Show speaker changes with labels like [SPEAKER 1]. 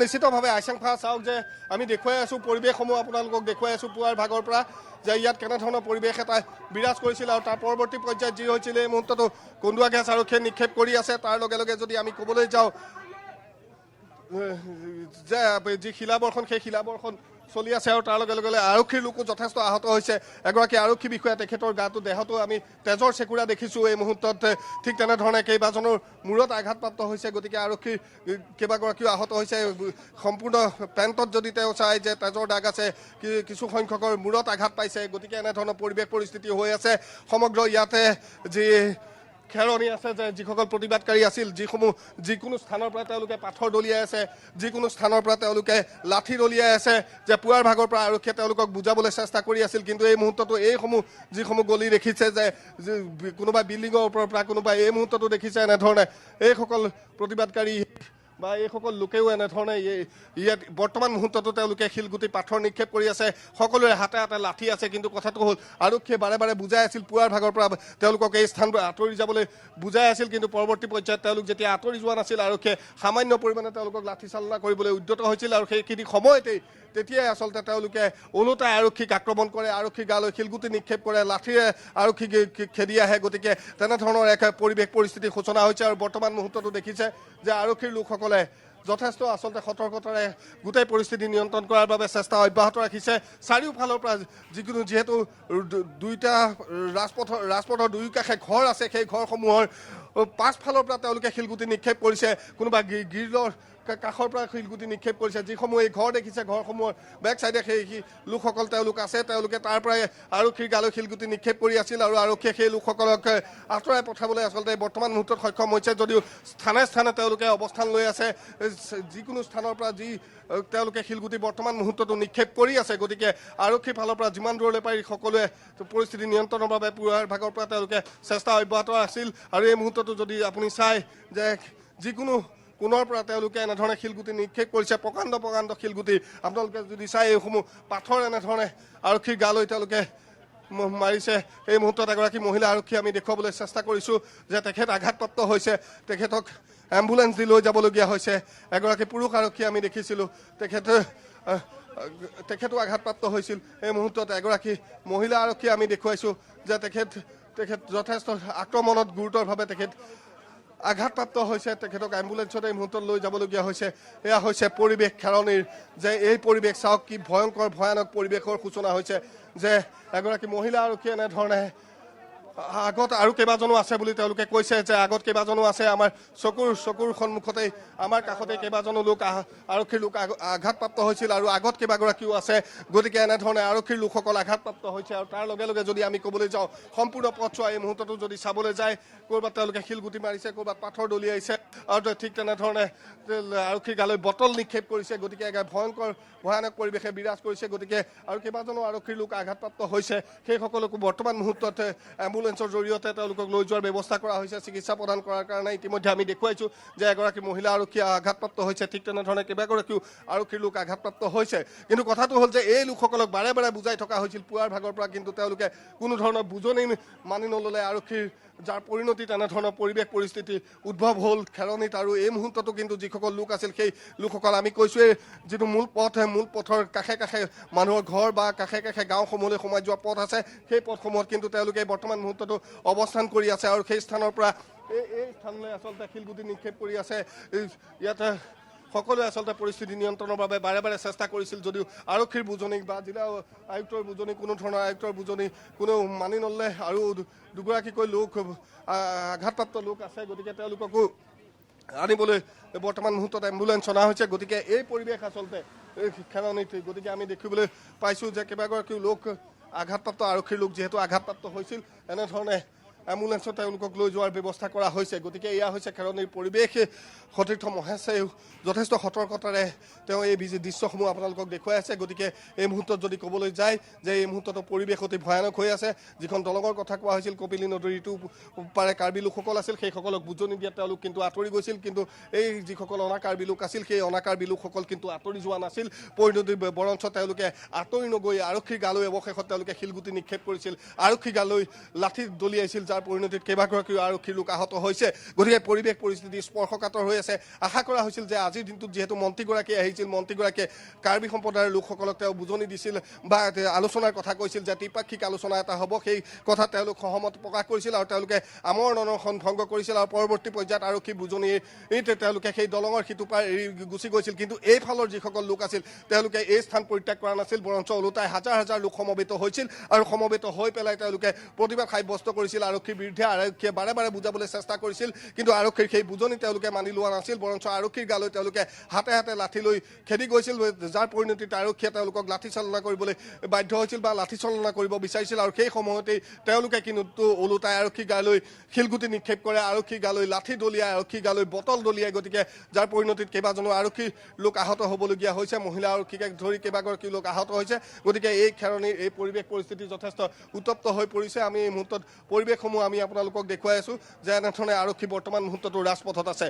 [SPEAKER 1] নিশ্চিতভাৱে আশংকা চাওক যে আমি দেখুৱাই আছোঁ পৰিৱেশসমূহ আপোনালোকক দেখুৱাই আছোঁ পুৱাৰ ভাগৰ পৰা যে ইয়াত কেনেধৰণৰ পৰিৱেশ এটা বিৰাজ কৰিছিল আৰু তাৰ পৰৱৰ্তী পৰ্যায়ত যি হৈছিল এই মুহূৰ্ততো কন্দুৱা গেছ আৰক্ষীয়ে নিক্ষেপ কৰি আছে। তাৰ লগে লগে যদি আমি ক'বলৈ যাওঁ যে যি শিলাবৰ্ষণ সেই শিলাবৰ্ষণ চলি আছে আৰু তাৰ লগে লগে আৰক্ষীৰ লোকো যথেষ্ট আহত হৈছে। এগৰাকী আৰক্ষী বিষয়া তেখেতৰ গাটো দেহতো আমি তেজৰ চেকুৰা দেখিছোঁ এই মুহূৰ্তত। ঠিক তেনেধৰণে কেইবাজনৰ মূৰত আঘাতপ্ৰাপ্ত হৈছে। গতিকে আৰক্ষীৰ কেইবাগৰাকীও আহত হৈছে। সম্পূৰ্ণ পেণ্টত যদি তেওঁ চাই যে তেজৰ দাগ আছে, কিছু সংখ্যকৰ মূৰত আঘাত পাইছে। গতিকে এনেধৰণৰ পৰিৱেশ পৰিস্থিতি হৈ আছে সমগ্ৰ ইয়াতে। যি খেৰণি আছে যে যিসকল প্ৰতিবাদকাৰী আছিল, যিকোনো স্থানৰ পৰা তেওঁলোকে পাথৰ দলিয়াই আছে, যিকোনো স্থানৰ পৰা তেওঁলোকে লাঠি দলিয়াই আছে, যে পুৱাৰ ভাগৰ পৰা আৰক্ষীয়ে তেওঁলোকক বুজাবলৈ চেষ্টা কৰি আছিল। কিন্তু এই মুহূৰ্ততো যিসমূহ গলি দেখিছে যে কোনোবা বিল্ডিঙৰ ওপৰৰ পৰা, কোনোবা এই মুহূৰ্ততো দেখিছে এনেধৰণে এইসকল প্ৰতিবাদকাৰী বা এইসকল লোকেও এনেধৰণে ইয়াত বৰ্তমান মুহূৰ্ততো তেওঁলোকে শিলগুটি পাথৰ নিক্ষেপ কৰি আছে। সকলোৰে হাতে হাতে লাঠি আছে। কিন্তু কথাটো হ'ল আৰক্ষীয়ে বাৰে বাৰে বুজাই আছিল পুৱাৰ ভাগৰ পৰা তেওঁলোকক এই স্থানবোৰ আঁতৰি যাবলৈ বুজাই আছিল। কিন্তু পৰৱৰ্তী পৰ্যায়ত তেওঁলোক যেতিয়া আঁতৰি যোৱা নাছিল, আৰক্ষীয়ে সামান্য পৰিমাণে তেওঁলোকক লাঠি চালনা কৰিবলৈ উদ্যত হৈছিল। আৰু সেইখিনি সময়তেই তেতিয়াই আচলতে তেওঁলোকে ওলোটাই আৰক্ষীক আক্ৰমণ কৰে, আৰক্ষীৰ গালৈ শিলগুটি নিক্ষেপ কৰে, লাঠিৰে আৰক্ষীক খেদি আহে। গতিকে তেনেধৰণৰ এক পৰিৱেশ পৰিস্থিতিৰ সূচনা হৈছে। আৰু বৰ্তমান মুহূৰ্ততো দেখিছে যে আৰক্ষীৰ লোকসকলে যথেষ্ট আচলতে সতৰ্কতাৰে গোটেই পৰিস্থিতি নিয়ন্ত্ৰণ কৰাৰ বাবে চেষ্টা অব্যাহত ৰাখিছে। চাৰিওফালৰ পৰা যিহেতু দুইটা ৰাজপথৰ দুয়ো কাষে ঘৰ আছে, সেই ঘৰসমূহৰ পাছফালৰ পৰা তেওঁলোকে শিলগুটি নিক্ষেপ কৰিছে। কোনোবা গ্ৰিলৰ কাষৰ পৰা শিলগুটি নিক্ষেপ কৰিছে। যিসমূহ এই ঘৰ দেখিছে, ঘৰসমূহৰ বেক চাইডে সেই লোকসকল তেওঁলোক আছে, তেওঁলোকে তাৰ পৰাই আৰক্ষীৰ গালৈ শিলগুটি নিক্ষেপ কৰি আছিল। আৰু আৰক্ষীয়ে সেই লোকসকলক আঁতৰাই পঠাবলৈ আচলতে বৰ্তমান মুহূৰ্তত সক্ষম হৈছে। যদিও স্থানে স্থানে তেওঁলোকে অৱস্থান লৈ আছে, যিকোনো স্থানৰ পৰা তেওঁলোকে শিলগুটি বৰ্তমান মুহূৰ্ততো নিক্ষেপ কৰি আছে। গতিকে আৰক্ষীৰ ফালৰ পৰা যিমান দূৰলৈ পাৰি সকলোৱে পৰিস্থিতি নিয়ন্ত্ৰণৰ বাবে পুৱাৰ ভাগৰ পৰা তেওঁলোকে চেষ্টা অব্যাহত আছিল। আৰু এই মুহূৰ্ততো যদি আপুনি চাই যে যিকোনো কোণৰ পৰা তেওঁলোকে এনেধৰণে শিলগুটি নিক্ষেপ কৰিছে, প্ৰকাণ্ড শিলগুটি। আপোনালোকে যদি চাই এইসমূহ পাথৰ এনেধৰণে আৰক্ষীৰ গালৈ তেওঁলোকে মাৰিছে। এই মুহূৰ্তত এগৰাকী মহিলা আৰক্ষী আমি দেখুৱাবলৈ চেষ্টা কৰিছোঁ যে তেখেত আঘাতপ্ৰাপ্ত হৈছে, তেখেতক এম্বুলেঞ্চ দি লৈ যাবলগীয়া হৈছে। এগৰাকী পুৰুষ আৰক্ষী আমি দেখিছিলোঁ, তেখেতো আঘাতপ্ৰাপ্ত হৈছিল। এই মুহূৰ্তত এগৰাকী মহিলা আৰক্ষী আমি দেখুৱাইছোঁ যে তেখেত যথেষ্ট আক্ৰমণত গুৰুতৰভাৱে তেখেত আঘাতপ্ৰাপ্ত হৈছে। তেখেতক এম্বুলেঞ্চত এই মুহূৰ্তত লৈ যাবলগীয়া হৈছে। এয়া হৈছে পৰিৱেশ খেৰণিৰ, যে এই পৰিৱেশ চাওক কি ভয়ানক পৰিৱেশৰ সূচনা হৈছে। যে এগৰাকী মহিলা আৰক্ষী এনেধৰণে আগত আৰু কেইবাজনো আছে বুলি তেওঁলোকে কৈছে, যে আগত কেইবাজনো আছে, আমাৰ চকুৰ সন্মুখতেই আমাৰ কাষতে কেইবাজনো আৰক্ষীৰ লোক আঘাতপ্ৰাপ্ত হৈছিল আৰু আগত কেইবাগৰাকীও আছে। গতিকে এনেধৰণে আৰক্ষীৰ লোকসকল আঘাতপ্ৰাপ্ত হৈছে। আৰু তাৰ লগে লগে যদি আমি ক'বলৈ যাওঁ সম্পূৰ্ণ পথছোৱা এই মুহূৰ্ততো যদি চাবলৈ যায়, ক'ৰবাত তেওঁলোকে শিলগুটি মাৰিছে, ক'ৰবাত পাথৰ দলিয়াইছে, আৰু ঠিক তেনেধৰণে আৰক্ষীৰ গালৈ বটল নিক্ষেপ কৰিছে। গতিকে ভয়ানক পৰিৱেশে বিৰাজ কৰিছে। গতিকে আৰু কেইবাজনো আৰক্ষীৰ লোক আঘাতপ্ৰাপ্ত হৈছে। সেইসকলকো বৰ্তমান মুহূৰ্তত এম্বুলেঞ্চৰ জৰিয়তে তেওঁলোকক লৈ যোৱাৰ ব্যৱস্থা কৰা হৈছে চিকিৎসা প্ৰদান কৰাৰ কাৰণে। ইতিমধ্যে আমি দেখুৱাইছোঁ যে এগৰাকী মহিলা আৰক্ষী আঘাতপ্ৰাপ্ত হৈছে, ঠিক তেনেধৰণে কেইবাগৰাকীও আৰক্ষীৰ লোক আঘাতপ্ৰাপ্ত হৈছে। কিন্তু কথাটো হ'ল যে এই লোকসকলক বাৰে বাৰে বুজাই থকা হৈছিল পুৱাৰ ভাগৰ পৰা, কিন্তু তেওঁলোকে কোনো ধৰণৰ বুজনি মানি নল'লে আৰক্ষীৰ, যাৰ পৰিণতি তেনেধৰণৰ পৰিৱেশ পৰিস্থিতি উদ্ভৱ হ'ল খেৰণিত। আৰু এই মুহূৰ্ততো কিন্তু যিসকল লোক আছিল সেই লোকসকল আমি কৈছোঁৱেই, যিটো মূল পথৰ কাষে কাষে মানুহৰ ঘৰ বা কাষে কাষে গাঁওসমূহলৈ সোমাই যোৱা পথ আছে, সেই পথসমূহত কিন্তু তেওঁলোকে বৰ্তমান মুহূৰ্ততো অৱস্থান কৰি আছে। আৰু সেই স্থানৰ পৰা এই স্থানলৈ আচলতে শিলগুটি নিক্ষেপ কৰি আছে। ইয়াতে সকলোৱে আচলতে পৰিস্থিতি নিয়ন্ত্ৰণৰ বাবে বাৰে বাৰে চেষ্টা কৰিছিল, যদিও আৰক্ষীৰ বুজনি বা জিলা আয়ুক্তৰ বুজনি, কোনো ধৰণৰ আয়ুক্তৰ বুজনি কোনেও মানি নললে। আৰু দুগৰাকীকৈ লোক আঘাতপ্ৰাপ্ত লোক আছে। গতিকে তেওঁলোককো আনিবলৈ বৰ্তমান মুহূৰ্তত এম্বুলেঞ্চ অনা হৈছে। গতিকে এই পৰিৱেশ আচলতে খেৰণিত। গতিকে আমি দেখিবলৈ পাইছোঁ যে কেইবাগৰাকীও লোক আঘাতপ্ৰাপ্ত আৰক্ষীৰ লোক যিহেতু আঘাতপ্ৰাপ্ত হৈছিল, এনেধৰণে এম্বুলেঞ্চত তেওঁলোকক লৈ যোৱাৰ ব্যৱস্থা কৰা হৈছে। গতিকে এয়া হৈছে খেৰণিৰ পৰিৱেশ। সতীৰ্থ মহেশে যথেষ্ট সতৰ্কতাৰে তেওঁ এই দৃশ্যসমূহ আপোনালোকক দেখুৱাই আছে। গতিকে এই মুহূৰ্তত যদি ক'বলৈ যায় যে এই মুহূৰ্ততো পৰিৱেশ অতি ভয়ানক হৈ আছে। যিখন দলঙৰ কথা কোৱা হৈছিল, কপিলী নদীৰ ইটো পাৰে কাৰ্বি লোকসকল আছিল, সেইসকলক বুজনি দিয়াত তেওঁলোক কিন্তু আঁতৰি গৈছিল। কিন্তু এই যিসকল অনা কাৰ্বি লোক আছিল, সেই অনা কাৰ্বি লোকসকল কিন্তু আঁতৰি যোৱা নাছিল। পৰিণতি বৰঞ্চ তেওঁলোকে আঁতৰি নগৈ আৰক্ষীৰ গালৈ অৱশেষত তেওঁলোকে শিলগুটি নিক্ষেপ কৰিছিল, আৰক্ষীৰ গালৈ লাঠি দলিয়াইছিল, যাৰ পৰিণতিত কেইবাগৰাকীও আৰক্ষীৰ লোক আহত হৈছে। গতিকে পৰিৱেশ পৰিস্থিতি স্পৰ্শকাতৰ হৈ আছে। আশা কৰা হৈছিল যে আজিৰ দিনটোত যিহেতু মন্ত্ৰীগৰাকী আহিছিল, মন্ত্ৰীগৰাকীয়ে কাৰ্বি সম্প্ৰদায়ৰ লোকসকলক তেওঁ বুজনি দিছিল বা আলোচনাৰ কথা কৈছিল যে ত্ৰিপাক্ষিক আলোচনা এটা হ'ব, সেই কথা তেওঁলোক সহমত প্ৰকাশ কৰিছিল আৰু তেওঁলোকে আমৰণ অনশন ভংগ কৰিছিল আৰু পৰৱৰ্তী পৰ্যায়ত আৰক্ষী বুজনিৰ তেওঁলোকে সেই দলঙৰ সিটো পাৰ এৰি গুচি গৈছিল। কিন্তু এইফালৰ যিসকল লোক আছিল তেওঁলোকে এই স্থান পৰিত্যাগ কৰা নাছিল, বৰঞ্চ ওলোটাই হাজাৰ হাজাৰ লোক সমবেত হৈছিল আৰু সমবেত হৈ পেলাই তেওঁলোকে প্ৰতিবাদ সাব্যস্ত কৰিছিল আৰক্ষীৰ বিৰুদ্ধে। আৰক্ষীয়ে বাৰে বাৰে বুজাবলৈ চেষ্টা কৰিছিল, কিন্তু আৰক্ষীৰ সেই বুজনি তেওঁলোকে মানি লোৱা নাছিল, বৰঞ্চ আৰক্ষীৰ গালৈ তেওঁলোকে হাতে হাতে লাঠি লৈ খেদি গৈছিল, যাৰ পৰিণতিত আৰক্ষীয়ে তেওঁলোকক লাঠি চালনা কৰিবলৈ বাধ্য হৈছিল বা লাঠি চালনা কৰিব বিচাৰিছিল। আৰু সেই সময়তেই তেওঁলোকে কিন্তু ওলোটাই আৰক্ষী গালৈ শিলগুটি নিক্ষেপ কৰে, আৰক্ষী গালৈ লাঠি দলিয়াই, আৰক্ষী গালৈ বটল দলিয়াই। গতিকে যাৰ পৰিণতিত কেইবাজনো আৰক্ষীৰ লোক আহত হ'বলগীয়া হৈছে, মহিলা আৰক্ষীকে ধৰি কেইবাগৰাকী লোক আহত হৈছে। গতিকে এই ক্ষেত্ৰত এই পৰিৱেশ পৰিস্থিতি যথেষ্ট উত্তপ্ত হৈ পৰিছে। আমি এই মুহূৰ্তত পৰিৱেশসমূহ আমি আপোনালোকক দেখুৱাই আছোঁ যে এনেধৰণে আৰক্ষী বৰ্তমান মুহূৰ্ততো ৰাজপথত আছে।